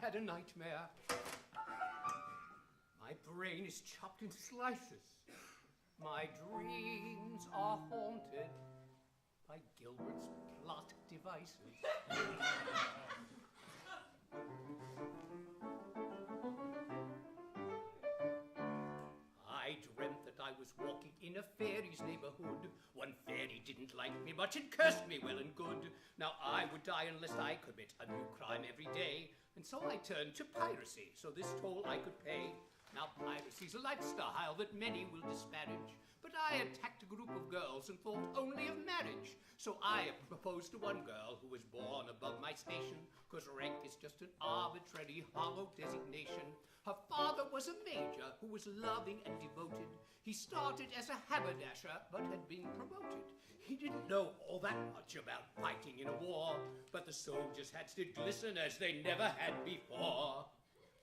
had a nightmare. My brain is chopped into slices. My dreams are haunted by Gilbert's plot devices. I dreamt that I was walking in a fairy's neighborhood. One fairy didn't like me much and cursed me well and good. Now I would die unless I commit a new crime every day. And so I turned to piracy, so this toll I could pay. Now piracy's a lifestyle that many will disparage, but I attacked a group of girls and thought only of marriage. So I proposed to one girl who was born above my station, 'cause rank is just an arbitrary, hollow designation. Her father was a major who was loving and devoted. He started as a haberdasher, but had been promoted. He didn't know all that much about fighting in a war, but the soldiers had to glisten as they never had before.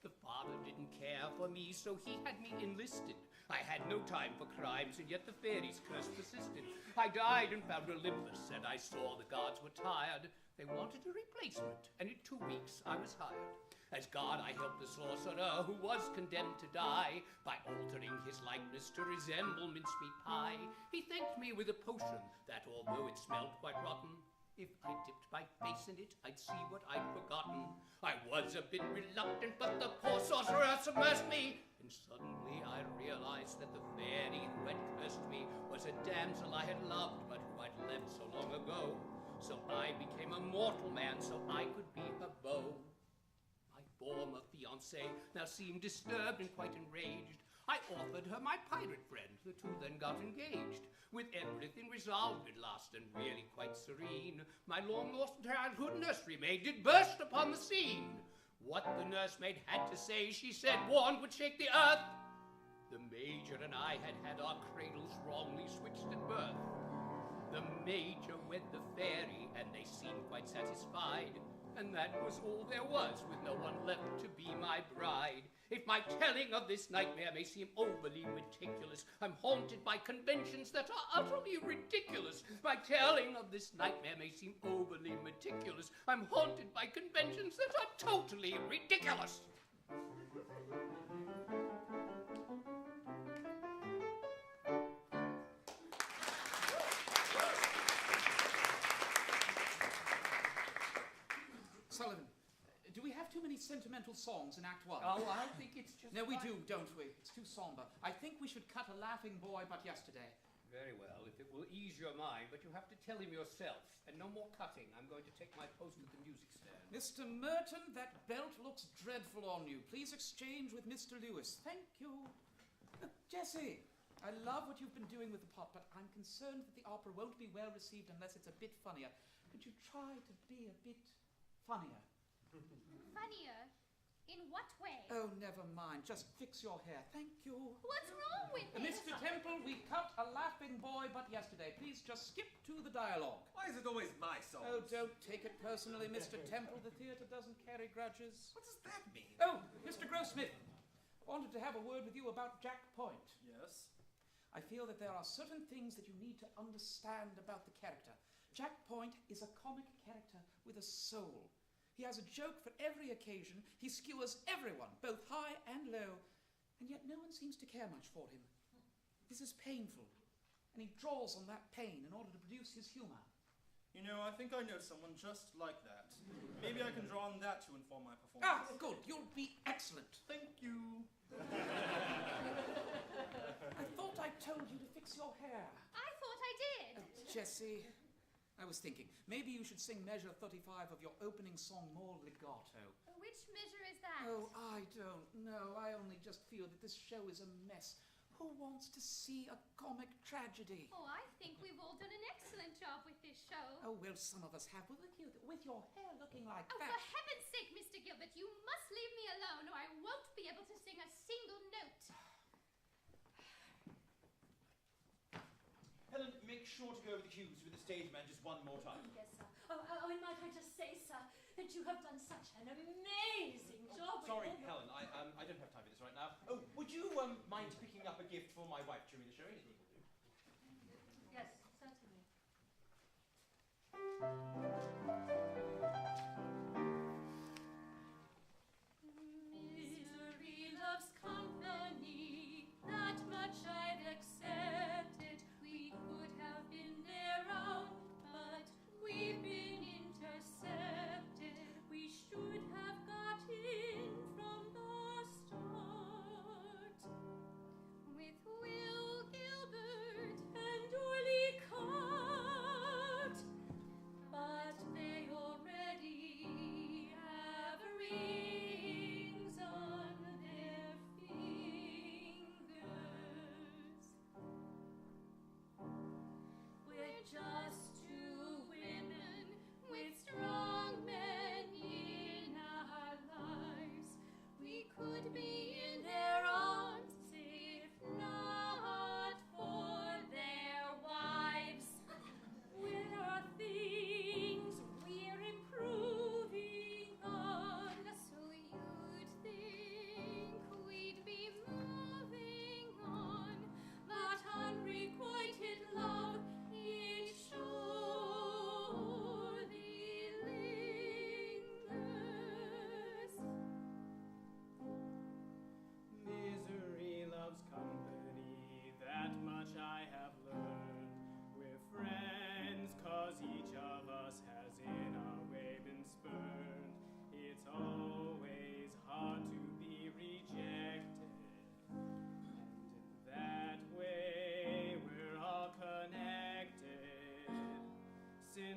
The father didn't care for me, so he had me enlisted. I had no time for crimes, and yet the fairies' curse persisted. I died and found Olympus, and I saw the gods were tired. They wanted a replacement, and in 2 weeks I was hired. As god, I helped the sorcerer who was condemned to die by altering his likeness to resemble mincemeat pie. He thanked me with a potion that, although it smelled quite rotten, if I dipped my face in it, I'd see what I'd forgotten. I was a bit reluctant, but the poor sorcerer submersed me. And suddenly I realized that the fairy who had cursed me was a damsel I had loved, but who I'd left so long ago. So I became a mortal man so I could be her beau. My former fiancée now seemed disturbed and quite enraged. I offered her my pirate friend. The two then got engaged. With everything resolved at last and really quite serene, my long-lost childhood nursemaid did burst upon the scene. What the nursemaid had to say, she said, warned would shake the earth. The major and I had had our cradles wrongly switched at birth. The major wed the fairy, and they seemed quite satisfied. And that was all there was, with no one left to be my bride. If my telling of this nightmare may seem overly meticulous, I'm haunted by conventions that are utterly ridiculous. My telling of this nightmare may seem overly meticulous. I'm haunted by conventions that are totally ridiculous. Sullivan, do we have too many sentimental songs in Act 1? Oh, I think it's just... No, we do, don't we? It's too somber. I think we should cut A Laughing Boy But Yesterday. Very well, if it will ease your mind, but you have to tell him yourself. And no more cutting. I'm going to take my post at the music stand. Mr. Merton, that belt looks dreadful on you. Please exchange with Mr. Lewis. Thank you. Jessie, I love what you've been doing with the pot, but I'm concerned that the opera won't be well received unless it's a bit funnier. Could you try to be a bit funnier? Funnier? In what way? Oh, never mind. Just fix your hair. Thank you. What's wrong with it? Mr. Temple, we cut A Laughing Boy But Yesterday. Please just skip to the dialogue. Why is it always my song? Oh, don't take it personally, Mr. Temple. The theatre doesn't carry grudges. What does that mean? Oh, Mr. Grossmith. I wanted to have a word with you about Jack Point. Yes? I feel that there are certain things that you need to understand about the character. Jack Point is a comic character with a soul. He has a joke for every occasion. He skewers everyone, both high and low, and yet no one seems to care much for him. This is painful, and he draws on that pain in order to produce his humor. You know, I think I know someone just like that. Maybe I can draw on that to inform my performance. Ah, good. You'll be excellent. Thank you. I thought I told you to fix your hair. I thought I did. Jessie, I was thinking, maybe you should sing measure 35 of your opening song more legato. Which measure is that? Oh, I don't know. I only just feel that this show is a mess. Who wants to see a comic tragedy? Oh, I think we've all done an excellent job with this show. Oh, well, some of us have. Well, with your hair looking like Oh, that. for heaven's sake, Mr. Gilbert, you must leave me alone or I won't be able to sing a single note. Helen, make sure to go over the cues with the stage man just one more time. Yes, sir. Oh, and might I just say, sir, that you have done such an amazing job. Sorry, Helen, I don't have time for this right now. Oh, would you mind picking up a gift for my wife during the show? Anything will do. Yes, certainly.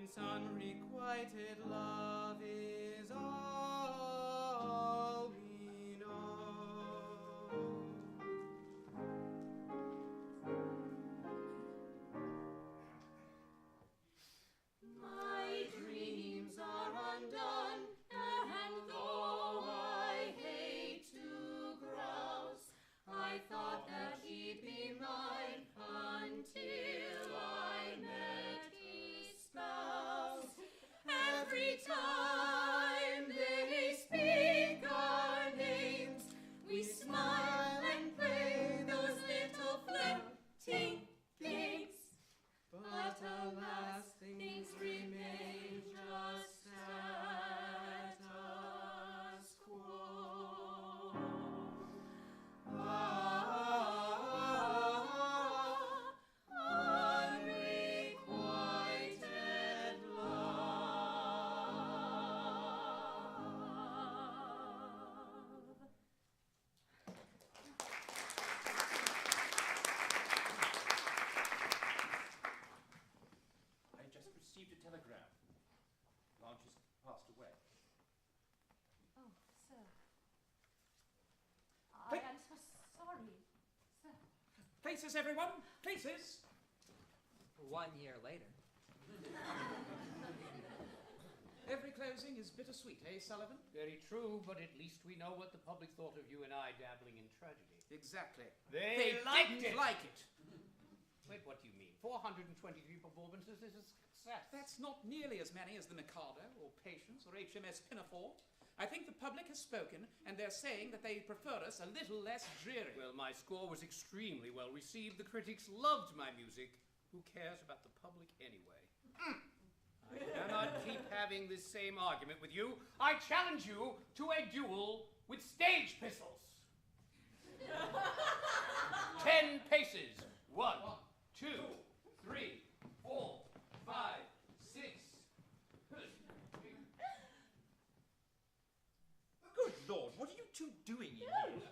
since unrequited love is all we know. My dreams are undone, and though I hate to grouse, I thought that he'd be mine until I met his spouse. Every time they speak our names, we smile and play those little flirting games. But alas, things remain just status quo. Unrequited love. I just received a telegram. Blanche has passed away. Oh, sir. I am so sorry, sir. Places, everyone, places. 1 year later. Every closing is bittersweet, eh, Sullivan? Very true, but at least we know what the public thought of you and I dabbling in tragedy. Exactly. They liked didn't it. like it. Wait, what do you mean? 423 performances is a success. That's not nearly as many as the Mikado, or Patience, or HMS Pinafore. I think the public has spoken, and they're saying that they prefer us a little less dreary. Well, my score was extremely well received. The critics loved my music. Who cares about the public anyway? I cannot keep having this same argument with you. I challenge you to a duel with stage pistols. 10 paces. 1, 2, 3, 4, 5, 6. Good Lord, what are you two doing in here?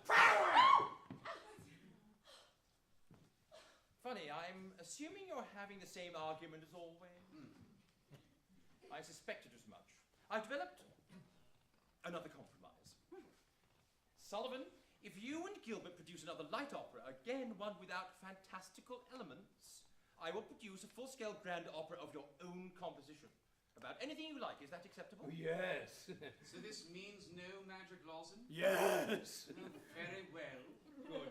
Funny, I'm assuming you're having the same argument as always. I suspected as much. I've developed another compromise. Sullivan, if you and Gilbert produce another light opera, again one without fantastical elements, I will produce a full-scale grand opera of your own composition. About anything you like. Is that acceptable? Yes. So this means no magic lozenge? Yes. Very well. Good.